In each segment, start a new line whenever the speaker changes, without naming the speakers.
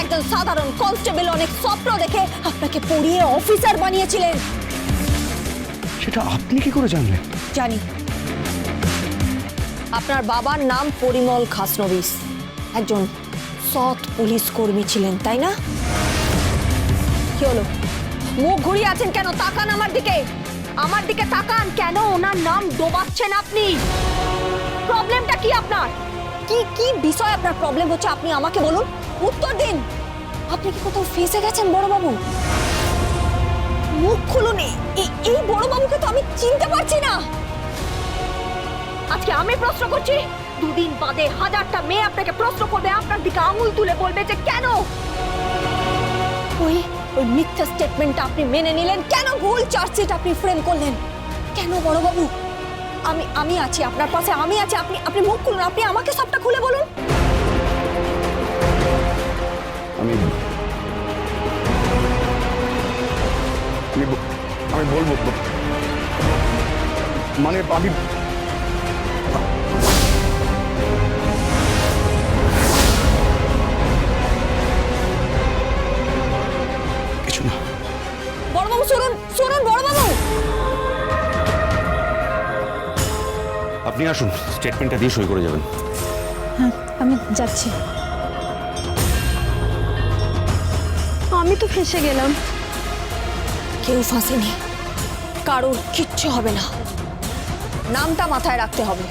একজন সাধারণ কনস্টেবল অনেক স্বপ্ন দেখে আপনাকে পড়িয়ে অফিসার বানিয়েছিলেন।
সেটা আপনি কি করে জানলেন?
জানি। আপনার বাবার নাম পরিমল খাসনবিস, একজন সৎ পুলিশ কর্মী ছিলেন, তাই না? কি হলো, মুখ ঘুরিয়ে আছেন কেন? তাকান আমার দিকে, আমার দিকে তাকান। কেন ওনার নাম ডোবাচ্ছেন আপনি? প্রবলেমটা কি আপনার? কি কি বিষয় আপনার প্রবলেম হচ্ছে আপনি আমাকে বলুন, উত্তর দিন। আপনি কি কোথাও ফেঁসে গেছেন বড়বাবু? মুখ খুলুন। এই বড়বাবুকে তো আমি চিনতে পারছি না। আজকে আমি প্রশ্ন করছি, দুদিন বাদে হাজারটা মেয়ে আপনাকে প্রশ্ন করবে, আপনার দিকে আঙুল তুলে বলবে যে কেন ওই মিথ্যা স্টেটমেন্টটা আপনি মেনে নিলেন, কেন ভুল চার্জশিট আপনি ফ্রেম করলেন, কেন বড়বাবু? আমি আছি আপনার পাশে, আমি আছি। আপনি মুখ খুলুন, আপনি আমাকে সবটা খুলে বলুন।
আমি বলবো, মানে আমি কিছু না।
বড়বাবু শুনুন, শুনুন বড়বাবু।
আপনি আসুন, স্টেটমেন্টটা দিয়ে সই করে যাবেন।
হ্যাঁ, আমি যাচ্ছি। আমি তো ফেঁসে গেলাম। কেউ ফাঁসেনি, কারোর কিচ্ছু হবে না। নামটা মাথায় রাখতে হবে,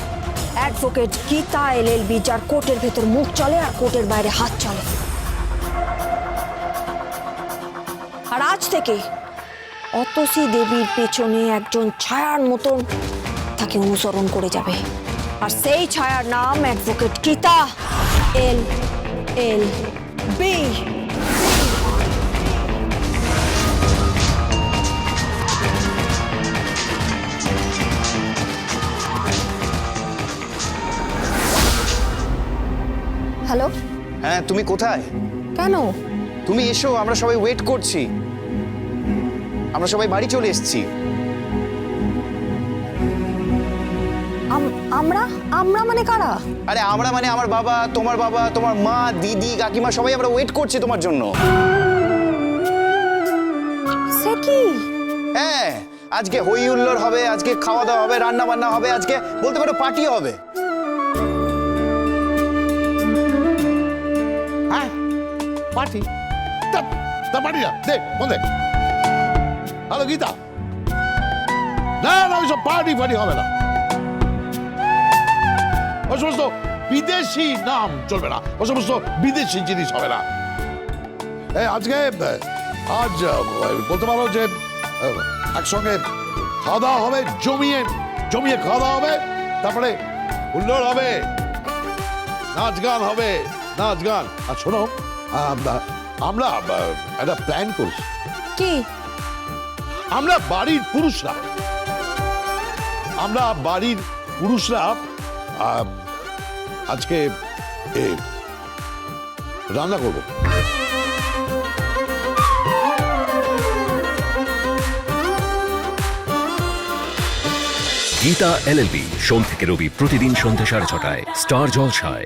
অ্যাডভোকেট গীতা এলএলবি, যার কোর্টের ভেতর মুখ চলে আর কোর্টের বাইরে হাত চলে। আর আজ থেকে অতসী দেবীর পেছনে একজন ছায়ার মতন তাকে অনুসরণ করে যাবে, আর সেই ছায়ার নাম অ্যাডভোকেট গীতা এলএলবি। হ্যালো।
হ্যাঁ, তুমি কোথায়?
কেন?
তুমি এসো, আমরা সবাই ওয়েট করছি। আমরা সবাই বাড়ি চলে এসেছি।
আমরা আমরা মানে কারা?
আরে আমরা মানে আমার বাবা, তোমার মা, দিদি, কাকিমা, সবাই আমরা ওয়েট করছি তোমার জন্য।
সে কি?
হ্যাঁ, আজকে হই হুল্লোড় হবে, আজকে খাওয়া দাওয়া হবে, রান্না বান্না হবে, আজকে বলতে পারো পার্টি হবে।
হ্যাঁ, পার্টি? তা পার্টি না, দে ফোন দে। হ্যালো গীতা, না না ওইসব পার্টি ফার্টি হবে না। ওই সমস্ত বিদেশি নাম চলবে না, ওই সমস্ত বিদেশি জিনিস হবে না। আজ বলতে পারো যে একসঙ্গে খাওয়া দাওয়া হবে, জমিয়ে জমিয়ে খাওয়া দাওয়া হবে, তারপরে হুল্লোড় হবে, নাচ গান হবে, নাচ গান। আর শোনো, আমরা একটা প্ল্যান করছি।
কি?
আমরা বাড়ির পুরুষরা আজকে রান্না করবো।
গীতা এলএলবি, সোম থেকে রবি প্রতিদিন সন্ধ্যা 6:30 স্টার জলসায়।